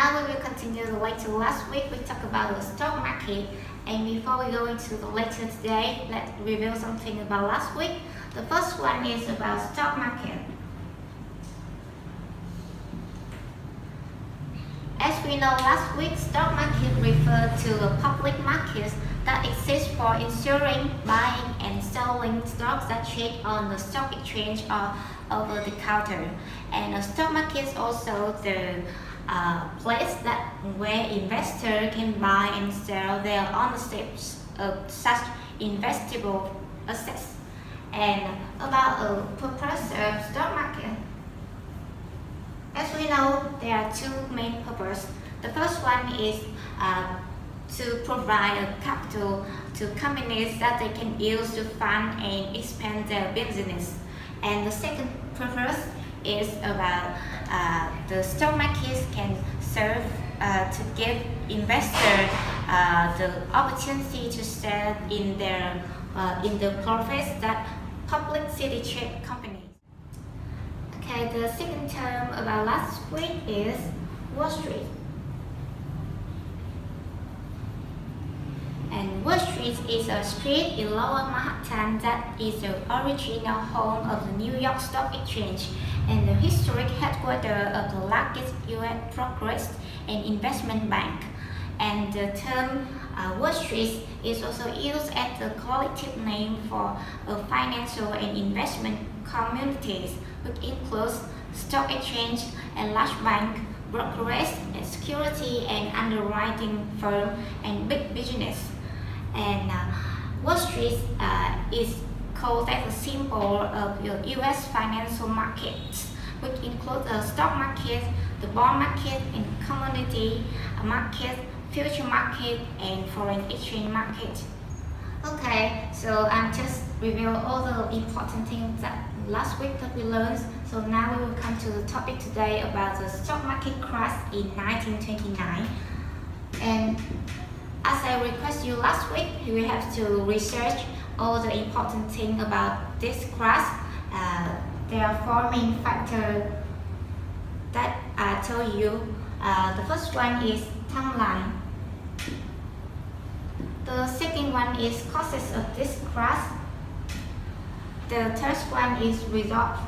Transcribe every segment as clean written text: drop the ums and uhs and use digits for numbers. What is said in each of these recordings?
now we will continue the lecture. Last week we talked about the stock market, and before we go into the lecture today, let's review something about last week. The first one is about stock market. As we know, last week stock market referred to the public markets that exist for ensuring buying and selling stocks that trade on the stock exchange or over the counter. And the stock market is also the place that where investors can buy and sell their ownership of such investable assets. And about the purpose of stock market. As we know, there are two main purposes. The first one is to provide a capital to companies that they can use to fund and expand their business. And the second purpose is about the stock markets can serve to give investors the opportunity to sell in the profits that publicly trade companies. Okay, the second term about last week is Wall Street. And Wall Street is a street in Lower Manhattan that is the original home of the New York Stock Exchange and the historic headquarters of the largest U.S. brokerage and investment bank. And the term Wall Street is also used as a collective name for financial and investment communities, which includes stock exchange and large bank, brokerage and security and underwriting firm and big business. And Wall Street is called as a symbol of the U.S. financial markets, which include the stock market, the bond market, and commodity market, future market, and foreign exchange market. Okay, so I'm just review all the important things that last week that we learned. So now we will come to the topic today about the stock market crash in 1929. And as I request you last week, you have to research all the important things about this crash. There are four main factors that I told you. The first one is timeline. The second one is causes of this crash. The third one is result.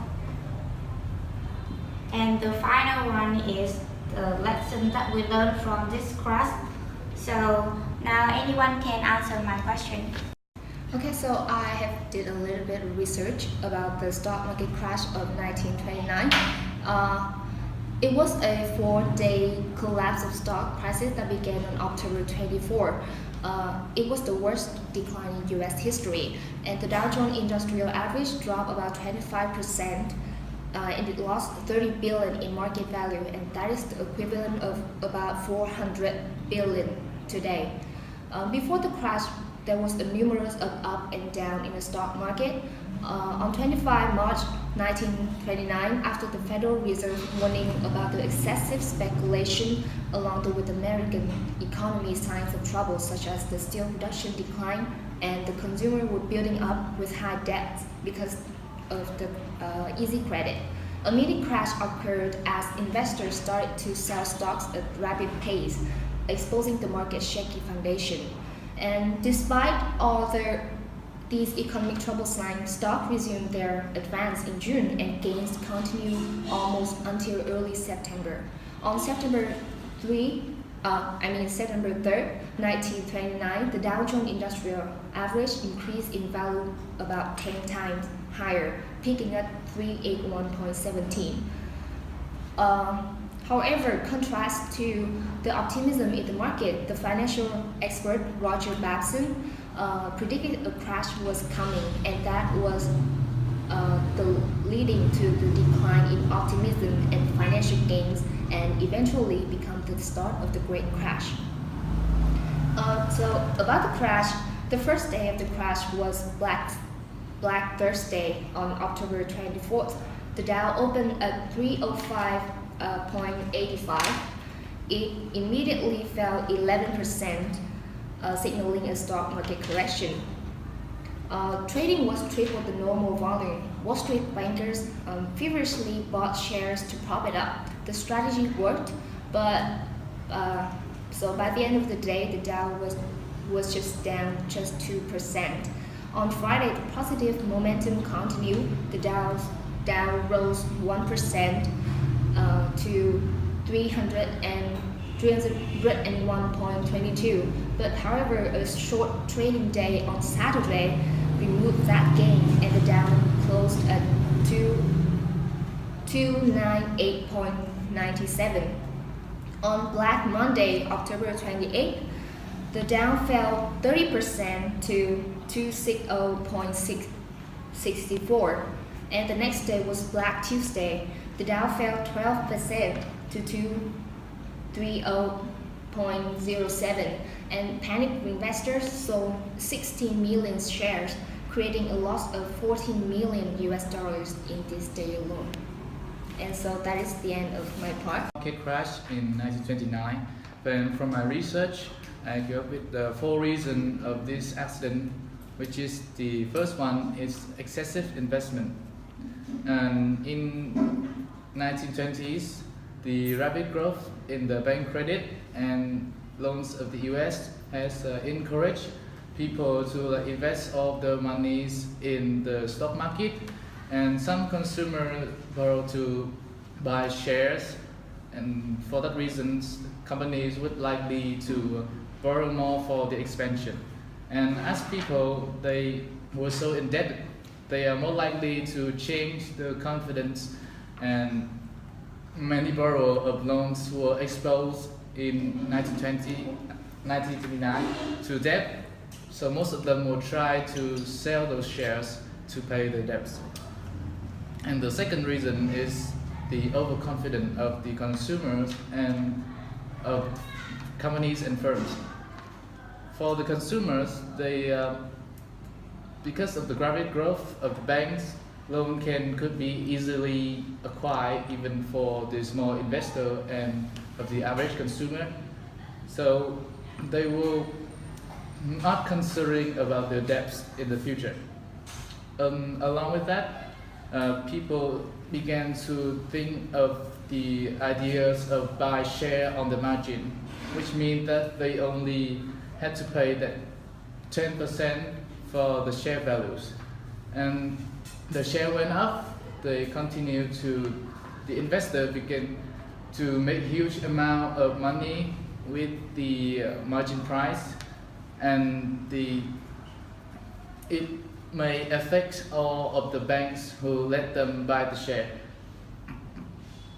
And the final one is the lesson that we learned from this crash. So now anyone can answer my question. Okay, so I have did a little bit of research about the stock market crash of 1929. It was a 4-day collapse of stock prices that began on October 24. It was the worst decline in U.S. history, and the Dow Jones Industrial Average dropped about 25%, and it lost 30 billion in market value, and that is the equivalent of about 400 billion today. Before the crash, there was a numerous of up and down in the stock market. On 25 March 1929, after the Federal Reserve warning about the excessive speculation along with American economy signs of trouble such as the steel production decline and the consumer were building up with high debts because of the easy credit. A mini crash occurred as investors started to sell stocks at rapid pace, exposing the market's shaky foundation. And despite all these economic trouble signs, stock resumed their advance in June and gains continued almost until early September. On September 3rd, 1929, the Dow Jones Industrial Average increased in value about 10 times higher, peaking at 381.17. However, contrast to the optimism in the market, the financial expert Roger Babson predicted a crash was coming, and that was leading to the decline in optimism and financial gains, and eventually become the start of the Great Crash. So about the crash, the first day of the crash was Black Thursday on October 24th. The Dow opened at 305.85. It immediately fell 11%, signaling a stock market correction. Trading was triple the normal volume. Wall Street bankers feverishly bought shares to prop it up. The strategy worked, but So by the end of the day, the Dow was just down just 2%. On Friday, the positive momentum continued. The Dow rose 1% to 301.22. But however, a short trading day on Saturday removed that gain, and the Dow closed at 298.97. On Black Monday, October 28th, the Dow fell 30% to 260.64. And the next day was Black Tuesday. The Dow fell 12% to 230.07. And panicked investors sold 16 million shares, creating a loss of $14 million in this day alone. And so that is the end of my part. Market crash in 1929. Then from my research, I came up with the 4 reasons of this accident, which is the first one is excessive investment. And in 1920s, the rapid growth in the bank credit and loans of the US has encouraged people to invest all the monies in the stock market, and some consumers borrow to buy shares, and for that reason companies would likely to borrow more for the expansion. And as people they were so indebted, they are more likely to change the confidence, and many borrowers of loans were exposed in 1929 to debt, so most of them will try to sell those shares to pay the debts. And the second reason is the overconfidence of the consumers and of companies and firms. For the consumers, they because of the rapid growth of the banks, loan could be easily acquired even for the small investor and of the average consumer. So they will not considering about their debts in the future. Along with that, people began to think of the ideas of buy share on the margin, which means that they only had to pay that 10% for the share values. And the share went up, the investor began to make huge amount of money with the margin price, and it may affect all of the banks who let them buy the share.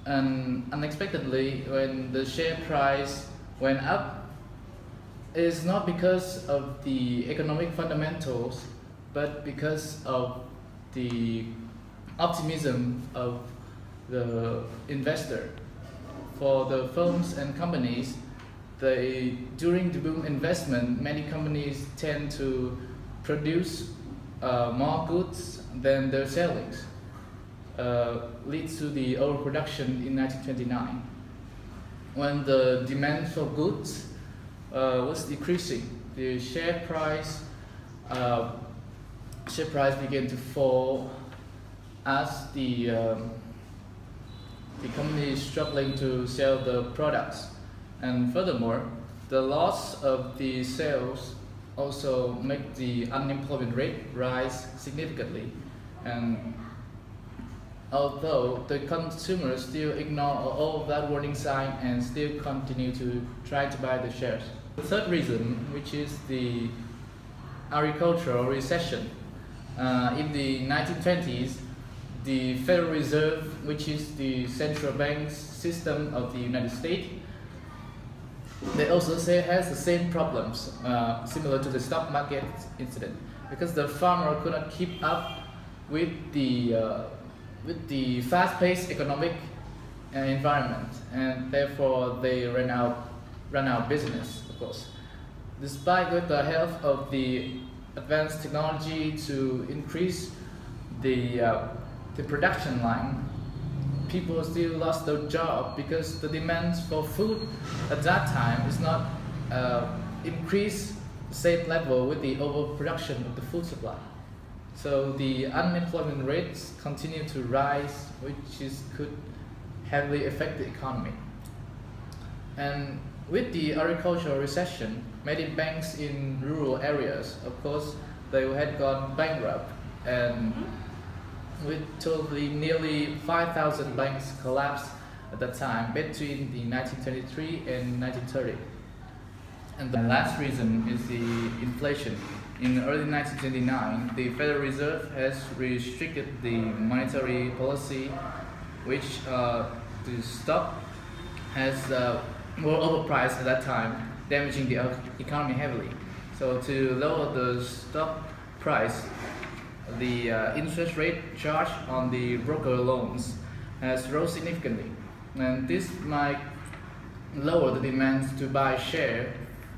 And unexpectedly, when the share price went up, it is not because of the economic fundamentals, but because of the optimism of the investor. For the firms and companies, during the boom investment, many companies tend to produce more goods than their sellings, leads to the overproduction in 1929. When the demand for goods was decreasing, the share price began to fall as the company is struggling to sell the products. And furthermore, the loss of the sales also make the unemployment rate rise significantly. And although the consumers still ignore all of that warning sign and still continue to try to buy the shares. The third reason, which is the agricultural recession. In the 1920s, the Federal Reserve, which is the central bank system of the United States, they also has the same problems, similar to the stock market incident, because the farmer could not keep up with the fast-paced economic environment, and therefore they ran out business, of course. Despite with the help of the advanced technology to increase the production line, people still lost their job because the demand for food at that time is not increased the same level with the overproduction of the food supply. So the unemployment rates continue to rise, which could heavily affect the economy. And With the agricultural recession, many banks in rural areas, of course, they had gone bankrupt, and with totally nearly 5,000 banks collapsed at that time between the 1923 and 1930. And the last reason is the inflation. In early 1929, the Federal Reserve has restricted the monetary policy, which the stock has were overpriced at that time, damaging the economy heavily. So to lower the stock price, the interest rate charged on the broker loans has rose significantly, and this might lower the demands to buy share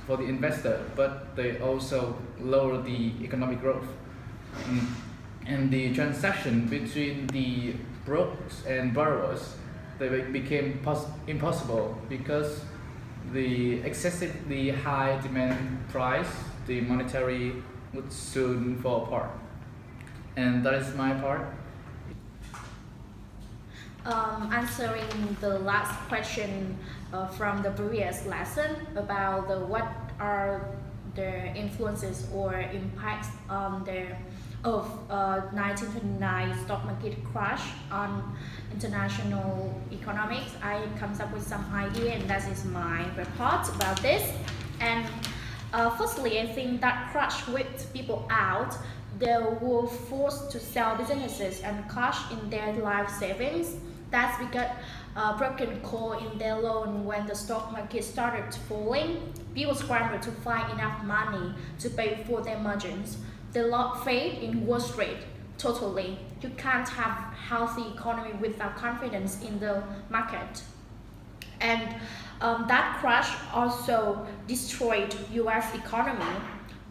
for the investor, but they also lower the economic growth. And the transaction between the brokers and borrowers, they became impossible because the excessively high demand price, the monetary would soon fall apart. And that is my part. Answering the last question from the previous lesson about what are the influences or impacts of 1929 stock market crash on international economics, I comes up with some idea, and that is my report about this. And firstly, I think that crash whipped people out. They were forced to sell businesses and cash in their life savings. That's because broken call in their loan when the stock market started falling. People scrambled to find enough money to pay for their margins. They lost faith in Wall Street totally. You can't have healthy economy without confidence in the market. And that crash also destroyed U.S. economy.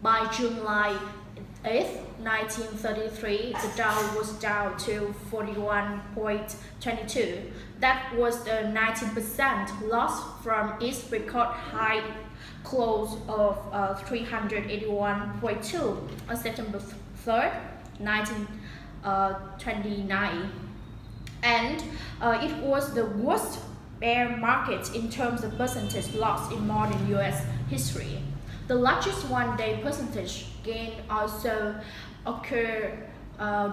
By July 8th, 1933, the Dow was down to 41.22. That was a 19% loss from its record high close of 381.2 on September 3rd, 1929. And it was the worst bear market in terms of percentage loss in modern US history. The largest one-day percentage gain also occurred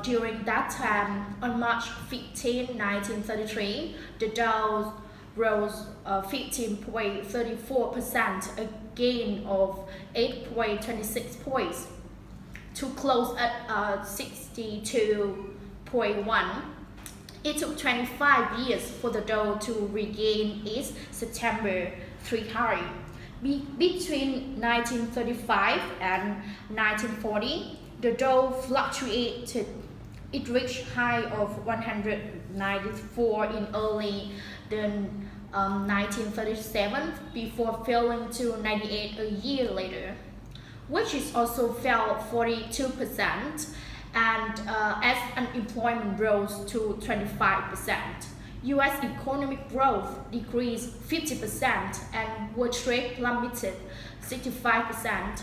during that time. On March 15, 1933, the Dow rose 15.34%, a gain of 8.26 points, to close at 62.1. It took 25 years for the Dow to regain its September 3 high. Between 1935 and 1940, the Dow fluctuated. It reached high of 194 in early 1937 before falling to 98 a year later, which is also fell 42%, and as unemployment rose to 25%. U.S. economic growth decreased 50% and world trade plummeted 65%.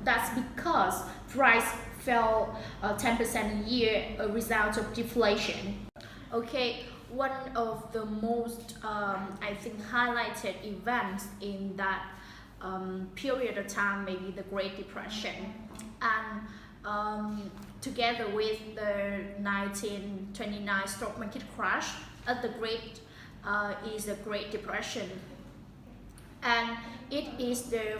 That's because price fell 10% a year, a result of deflation. Okay, one of the most, I think, highlighted events in that period of time may be the Great Depression. And together with the 1929 stock market crash, is the Great Depression, and it is the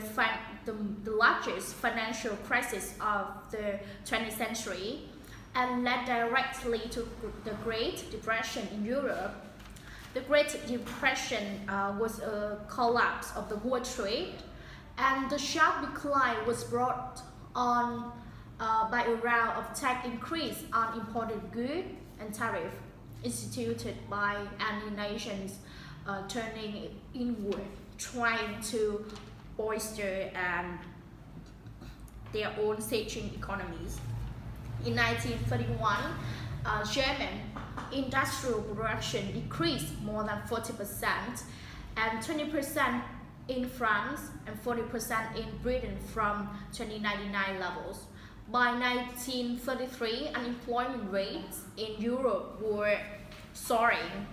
largest financial crisis of the 20th century, and led directly to the Great Depression in Europe. The Great Depression was a collapse of the world trade, and the sharp decline was brought on by a round of tax increase on imported goods and tariff instituted by any nations turning inward, trying to bolster their own surging economies. In 1931, German industrial production decreased more than 40%, and 20% in France and 40% in Britain from 1999 levels. By 1933, unemployment rates in Europe were soaring.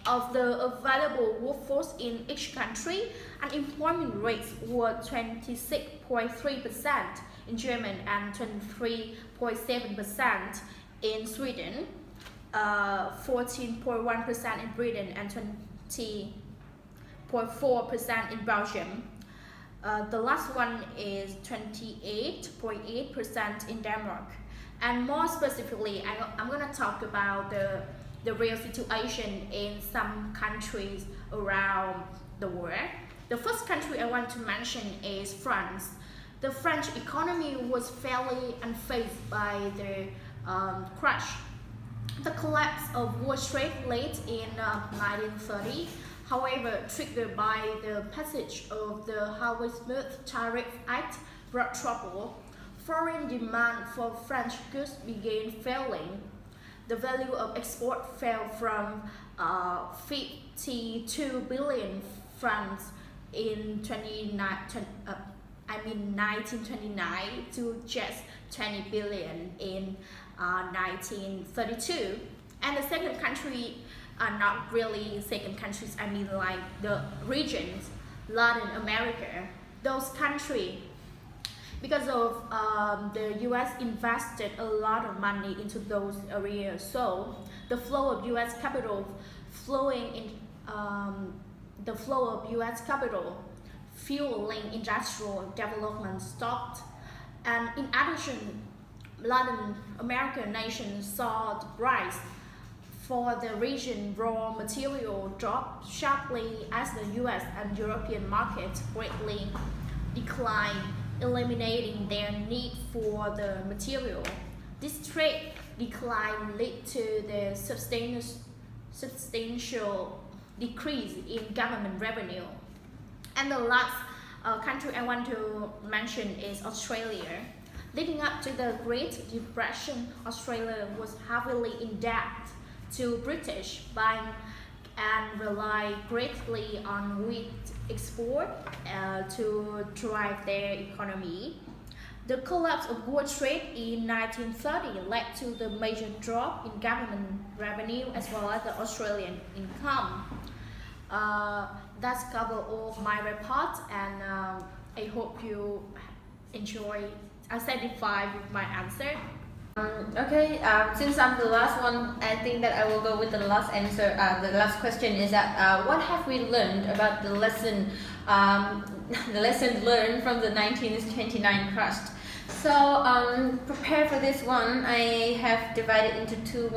of the available workforce in each country, unemployment rates were 26.3% in Germany and 23.7% in Sweden, 14.1% in Britain and 20.4% in Belgium. The last one is 28.8% in Denmark. And more specifically, I'm going to talk about the real situation in some countries around the world. The first country I want to mention is France. The French economy was fairly unfazed by the crash. The collapse of Wall Street late in 1930, however, triggered by the passage of the Harvey-Smith Tariff Act, brought trouble. Foreign demand for French goods began falling. The value of export fell from 52 billion francs in 1929 to just 20 billion in 1932. And the second country, not really second countries, I mean like the regions, Latin America, those countries, because of the US invested a lot of money into those areas, so the flow of US capital fueling industrial development stopped. And in addition, Latin American nations saw the price for the region raw material drop sharply as the US and European markets greatly declined, eliminating their need for the material. This trade decline led to the substantial decrease in government revenue. And the last country I want to mention is Australia. Leading up to the Great Depression, Australia was heavily in debt to British banks and relied greatly on wheat export to drive their economy. The collapse of Wall Street in 1930 led to the major drop in government revenue as well as the Australian income. That's covered all of my report, and I hope you are satisfied with my answer. Since I'm the last one, I think that I will go with the last answer. The last question is that what have we learned about the lesson learned from the 1929 crash? So prepare for this one. I have divided into two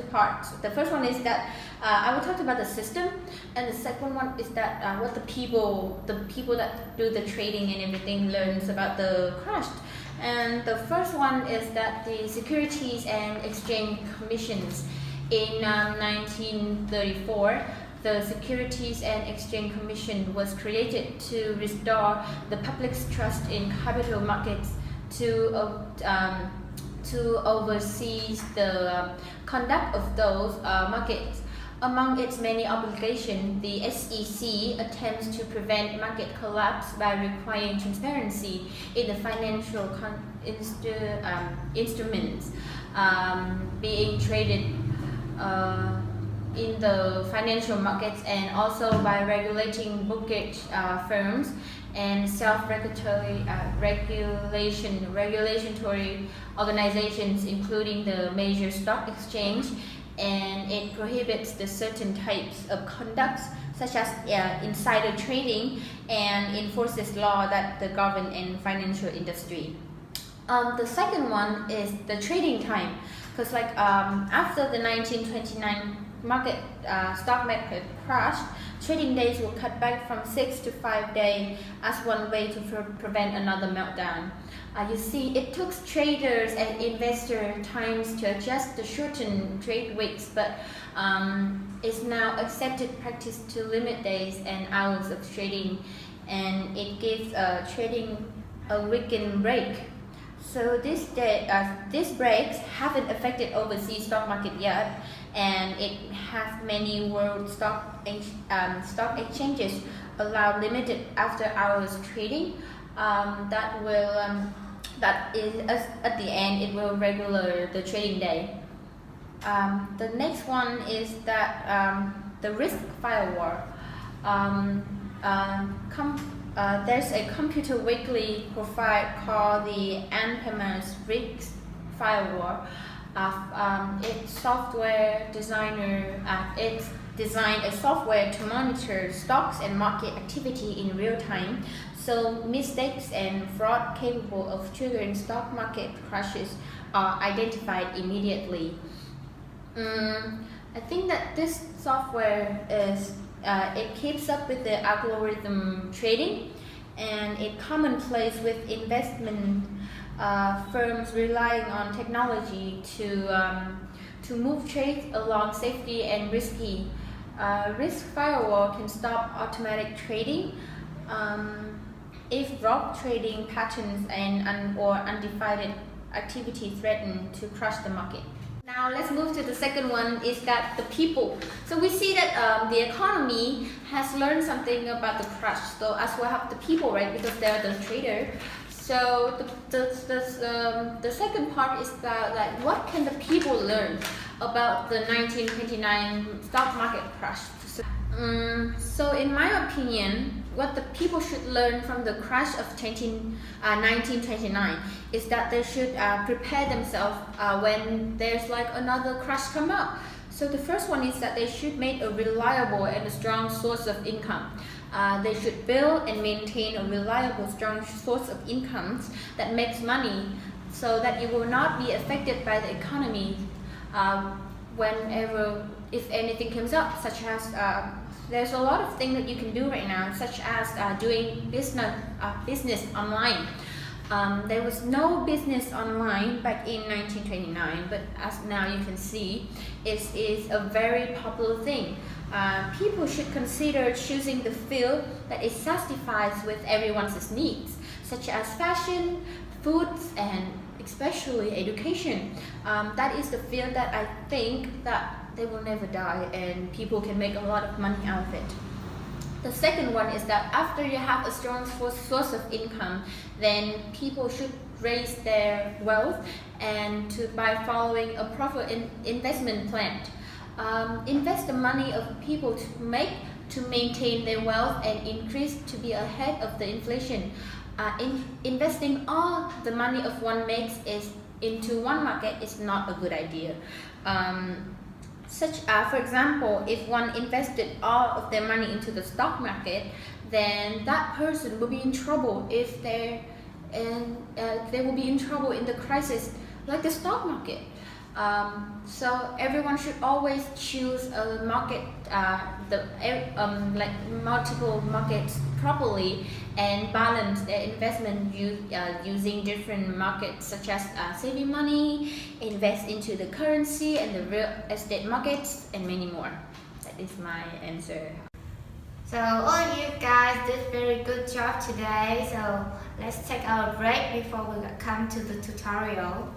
parts. The first one is that I will talk about the system, and the second one is that what the people that do the trading and everything learns about the crash. And the first one is that the Securities and Exchange Commissions in 1934, the Securities and Exchange Commission was created to restore the public's trust in capital markets, to oversee the conduct of those markets. Among its many obligations, the SEC attempts to prevent market collapse by requiring transparency in the financial instruments being traded in the financial markets, and also by regulating brokerage firms and regulatory organizations, including the major stock exchange. And it prohibits the certain types of conducts such as insider trading, and enforces law that govern in financial industry. The second one is the trading time, because after the 1929 stock market crash, trading days were cut back from 6 to 5 days as one way to prevent another meltdown. You see, it took traders and investors times to adjust the shortened trade weeks, but it's now accepted practice to limit days and hours of trading, and it gives trading a weekend break. So these breaks haven't affected overseas stock market yet, and it has many world stock exchanges allow limited after hours trading. That is at the end it will regulate the trading day. The next one is that the risk firewall. There's a computer weekly profile called the Anonymous Risk Firewall. Its software designer it's designed a software to monitor stocks and market activity in real time, so mistakes and fraud capable of triggering stock market crashes are identified immediately. I think that this software is it keeps up with the algorithm trading, and it commonplace with investment firms relying on technology to move trades along safety and risky. Risk firewall can stop automatic trading if rogue trading patterns or undefined activity threaten to crush the market. Now let's move to the second one, is that the people. So we see that the economy has learned something about the crash. So as well have the people, right? Because they're the trader. So the second part is that, like, what can the people learn about the 1929 stock market crash? So in my opinion, what the people should learn from the crash of 1929 is that they should prepare themselves when there's like another crash come up. So the first one is that they should make a reliable and a strong source of income. They should build and maintain a reliable, strong source of income that makes money, so that it will not be affected by the economy whenever, if anything comes up, such as there's a lot of things that you can do right now, such as doing business online. There was no business online back in 1929, but as now you can see, it is a very popular thing. People should consider choosing the field that it satisfies with everyone's needs, such as fashion, foods, and especially education. That is the field that I think that they will never die and people can make a lot of money out of it. The second one is that after you have a strong source of income, then people should raise their wealth and by following a proper investment plan. Invest the money of people to maintain their wealth and increase to be ahead of the inflation. Investing all the money of one makes into one market is not a good idea. For example, if one invested all of their money into the stock market, then that person will be in trouble if they will be in trouble in the crisis like the stock market. So everyone should always choose a market, like multiple markets properly, and balance their investment using different markets, such as saving money, invest into the currency and the real estate markets, and many more. That is my answer. So all of you guys did very good job today. So let's take our break before we come to the tutorial.